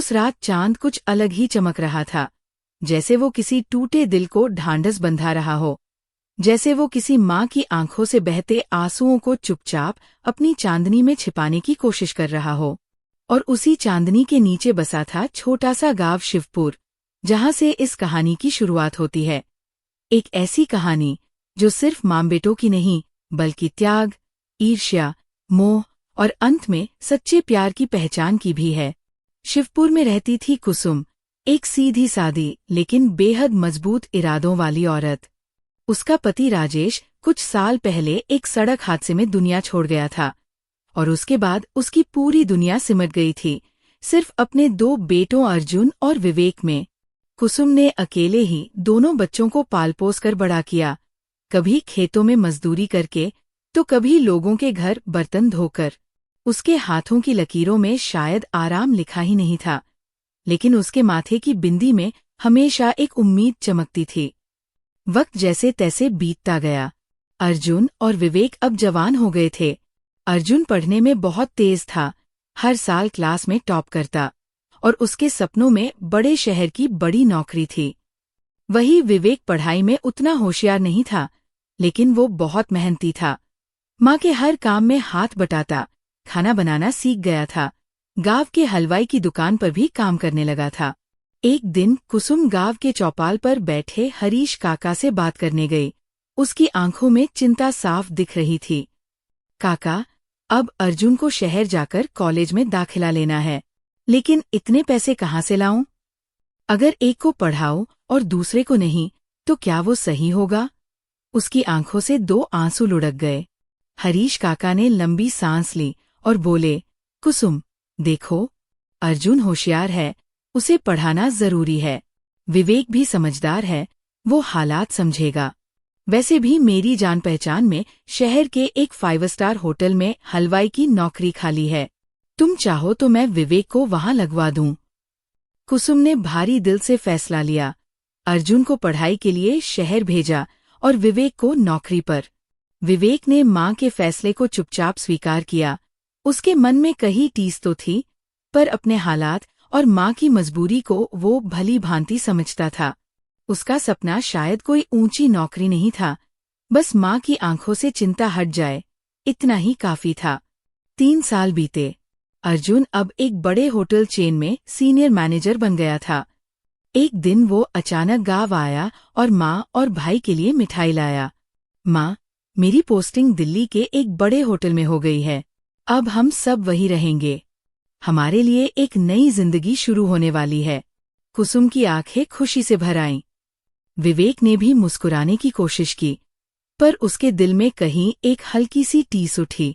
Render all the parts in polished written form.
उस रात चांद कुछ अलग ही चमक रहा था, जैसे वो किसी टूटे दिल को ढांढस बंधा रहा हो, जैसे वो किसी माँ की आंखों से बहते आंसुओं को चुपचाप अपनी चांदनी में छिपाने की कोशिश कर रहा हो। और उसी चांदनी के नीचे बसा था छोटा सा गांव शिवपुर, जहां से इस कहानी की शुरुआत होती है। एक ऐसी कहानी जो सिर्फ माँ बेटों की नहीं, बल्कि त्याग, ईर्ष्या, मोह और अंत में सच्चे प्यार की पहचान की भी है। शिवपुर में रहती थी कुसुम, एक सीधी सादी लेकिन बेहद मजबूत इरादों वाली औरत। उसका पति राजेश कुछ साल पहले एक सड़क हादसे में दुनिया छोड़ गया था, और उसके बाद उसकी पूरी दुनिया सिमट गई थी, सिर्फ अपने 2 बेटों अर्जुन और विवेक में। कुसुम ने अकेले ही दोनों बच्चों को पाल पोस कर बड़ा किया, कभी खेतों में मजदूरी करके, तो कभी लोगों के घर बर्तन धोकर। उसके हाथों की लकीरों में शायद आराम लिखा ही नहीं था, लेकिन उसके माथे की बिंदी में हमेशा एक उम्मीद चमकती थी। वक्त जैसे तैसे बीतता गया। अर्जुन और विवेक अब जवान हो गए थे। अर्जुन पढ़ने में बहुत तेज था, हर साल क्लास में टॉप करता, और उसके सपनों में बड़े शहर की बड़ी नौकरी थी। वही विवेक पढ़ाई में उतना होशियार नहीं था, लेकिन वो बहुत मेहनती था। माँ के हर काम में हाथ बटाता, खाना बनाना सीख गया था, गांव के हलवाई की दुकान पर भी काम करने लगा था। एक दिन कुसुम गांव के चौपाल पर बैठे हरीश काका से बात करने गई। उसकी आंखों में चिंता साफ दिख रही थी। काका, अब अर्जुन को शहर जाकर कॉलेज में दाखिला लेना है, लेकिन इतने पैसे कहाँ से लाऊं? अगर एक को पढ़ाऊं और दूसरे को नहीं, तो क्या वो सही होगा? उसकी आंखों से 2 आंसू लुढ़क गए। हरीश काका ने लंबी सांस ली और बोले, कुसुम, देखो, अर्जुन होशियार है, उसे पढ़ाना जरूरी है। विवेक भी समझदार है, वो हालात समझेगा। वैसे भी मेरी जान पहचान में शहर के एक 5 स्टार होटल में हलवाई की नौकरी खाली है। तुम चाहो तो मैं विवेक को वहां लगवा दूं। कुसुम ने भारी दिल से फैसला लिया। अर्जुन को पढ़ाई के लिए शहर भेजा और विवेक को नौकरी पर। विवेक ने माँ के फैसले को चुपचाप स्वीकार किया। उसके मन में कहीं टीस तो थी, पर अपने हालात और माँ की मजबूरी को वो भली भांति समझता था। उसका सपना शायद कोई ऊंची नौकरी नहीं था, बस माँ की आंखों से चिंता हट जाए, इतना ही काफी था। 3 साल बीते। अर्जुन अब एक बड़े होटल चेन में सीनियर मैनेजर बन गया था। एक दिन वो अचानक गांव आया और माँ और भाई के लिए मिठाई लाया। माँ, मेरी पोस्टिंग दिल्ली के एक बड़े होटल में हो गई है। अब हम सब वहीं रहेंगे। हमारे लिए एक नई जिंदगी शुरू होने वाली है। कुसुम की आंखें खुशी से भर आईं। विवेक ने भी मुस्कुराने की कोशिश की, पर उसके दिल में कहीं एक हल्की सी टीस उठी।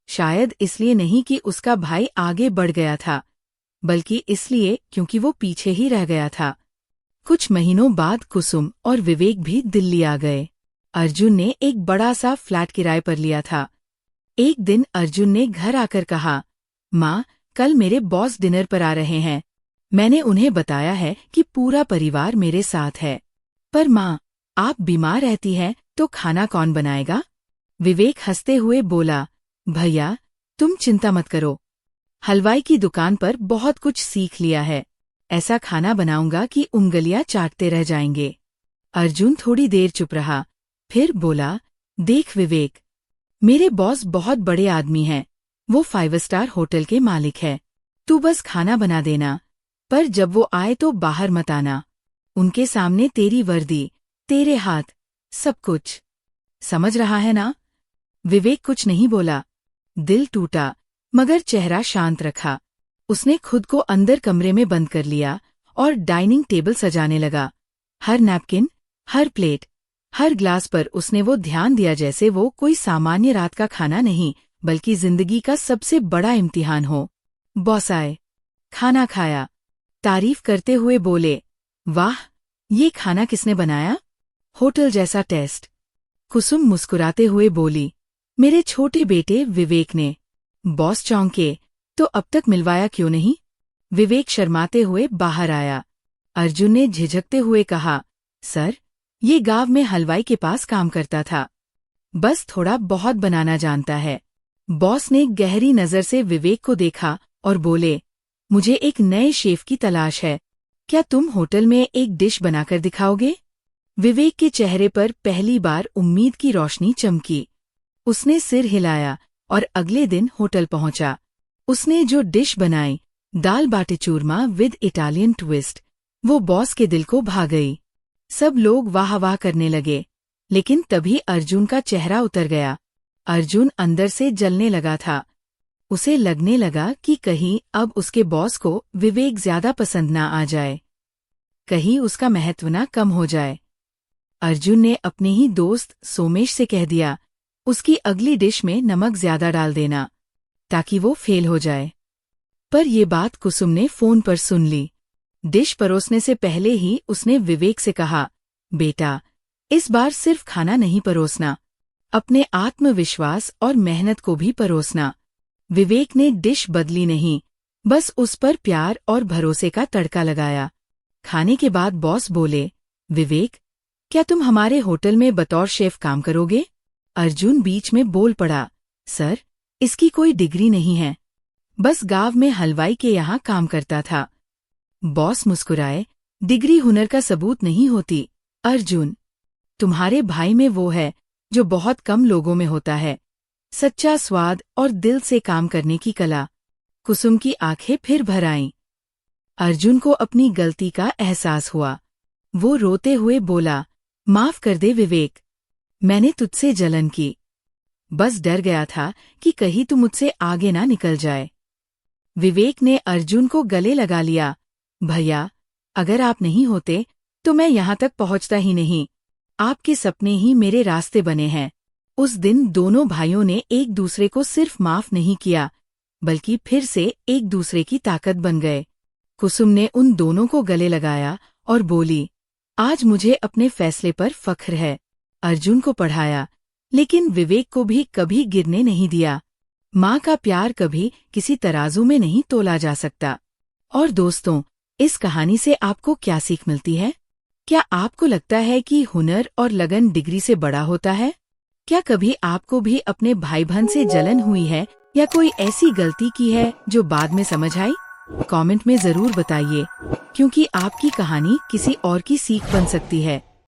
शायद इसलिए नहीं कि उसका भाई आगे बढ़ गया था, बल्कि इसलिए क्योंकि वो पीछे ही रह गया था। कुछ महीनों बाद कुसुम और विवेक भी दिल्ली आ गए। अर्जुन ने एक बड़ा सा फ्लैट किराए पर लिया था। एक दिन अर्जुन ने घर आकर कहा, माँ, कल मेरे बॉस डिनर पर आ रहे हैं। मैंने उन्हें बताया है कि पूरा परिवार मेरे साथ है। पर माँ, आप बीमार रहती हैं तो खाना कौन बनाएगा? विवेक हंसते हुए बोला, भैया, तुम चिंता मत करो। हलवाई की दुकान पर बहुत कुछ सीख लिया है। ऐसा खाना बनाऊंगा कि उंगलियां चाटते रह जाएंगे। अर्जुन थोड़ी देर चुप रहा, फिर बोला, देख विवेक, मेरे बॉस बहुत बड़े आदमी हैं। वो 5 स्टार होटल के मालिक है। तू बस खाना बना देना, पर जब वो आए तो बाहर मत आना। उनके सामने तेरी वर्दी, तेरे हाथ, सब कुछ। समझ रहा है ना? विवेक कुछ नहीं बोला। दिल टूटा, मगर चेहरा शांत रखा। उसने खुद को अंदर कमरे में बंद कर लिया और डाइनिंग टेबल सजाने लगा। हर नैपकिन, हर प्लेट, हर ग्लास पर उसने वो ध्यान दिया जैसे वो कोई सामान्य रात का खाना नहीं, बल्कि जिंदगी का सबसे बड़ा इम्तिहान हो। बॉस आए, खाना खाया, तारीफ करते हुए बोले, वाह, ये खाना किसने बनाया? होटल जैसा टेस्ट। कुसुम मुस्कुराते हुए बोली, मेरे छोटे बेटे विवेक ने। बॉस चौंके, तो अब तक मिलवाया क्यों नहीं? विवेक शर्माते हुए बाहर आया। अर्जुन ने झिझकते हुए कहा, सर, ये गांव में हलवाई के पास काम करता था, बस थोड़ा बहुत बनाना जानता है। बॉस ने गहरी नजर से विवेक को देखा और बोले, मुझे एक नए शेफ की तलाश है। क्या तुम होटल में एक डिश बनाकर दिखाओगे? विवेक के चेहरे पर पहली बार उम्मीद की रोशनी चमकी। उसने सिर हिलाया और अगले दिन होटल पहुंचा। उसने जो डिश बनाई, दाल बाटी चूरमा विद इटालियन ट्विस्ट, वो बॉस के दिल को भा गई। सब लोग वाह वाह करने लगे, लेकिन तभी अर्जुन का चेहरा उतर गया। अर्जुन अंदर से जलने लगा था। उसे लगने लगा कि कहीं अब उसके बॉस को विवेक ज्यादा पसंद ना आ जाए, कहीं उसका महत्व ना कम हो जाए। अर्जुन ने अपने ही दोस्त सोमेश से कह दिया, उसकी अगली डिश में नमक ज्यादा डाल देना, ताकि वो फेल हो जाए। पर ये बात कुसुम ने फोन पर सुन ली। डिश परोसने से पहले ही उसने विवेक से कहा, बेटा, इस बार सिर्फ खाना नहीं परोसना, अपने आत्मविश्वास और मेहनत को भी परोसना। विवेक ने डिश बदली नहीं, बस उस पर प्यार और भरोसे का तड़का लगाया। खाने के बाद बॉस बोले, विवेक, क्या तुम हमारे होटल में बतौर शेफ काम करोगे? अर्जुन बीच में बोल पड़ा, सर, इसकी कोई डिग्री नहीं है, बस गांव में हलवाई के यहाँ काम करता था। बॉस मुस्कुराए, डिग्री हुनर का सबूत नहीं होती अर्जुन। तुम्हारे भाई में वो है जो बहुत कम लोगों में होता है, सच्चा स्वाद और दिल से काम करने की कला। कुसुम की आंखें फिर भर आईं। अर्जुन को अपनी गलती का एहसास हुआ। वो रोते हुए बोला, माफ कर दे विवेक, मैंने तुझसे जलन की, बस डर गया था कि कहीं तू मुझसे आगे ना निकल जाए। विवेक ने अर्जुन को गले लगा लिया, भैया, अगर आप नहीं होते तो मैं यहाँ तक पहुँचता ही नहीं। आपके सपने ही मेरे रास्ते बने हैं। उस दिन दोनों भाइयों ने एक दूसरे को सिर्फ माफ नहीं किया, बल्कि फिर से एक दूसरे की ताकत बन गए। कुसुम ने उन दोनों को गले लगाया और बोली, आज मुझे अपने फैसले पर फख्र है। अर्जुन को पढ़ाया, लेकिन विवेक को भी कभी गिरने नहीं दिया। माँ का प्यार कभी किसी तराजू में नहीं तोला जा सकता। और दोस्तों, इस कहानी से आपको क्या सीख मिलती है? क्या आपको लगता है कि हुनर और लगन डिग्री से बड़ा होता है? क्या कभी आपको भी अपने भाई बहन से जलन हुई है या कोई ऐसी गलती की है जो बाद में समझ आई? कमेंट में जरूर बताइए, क्योंकि आपकी कहानी किसी और की सीख बन सकती है।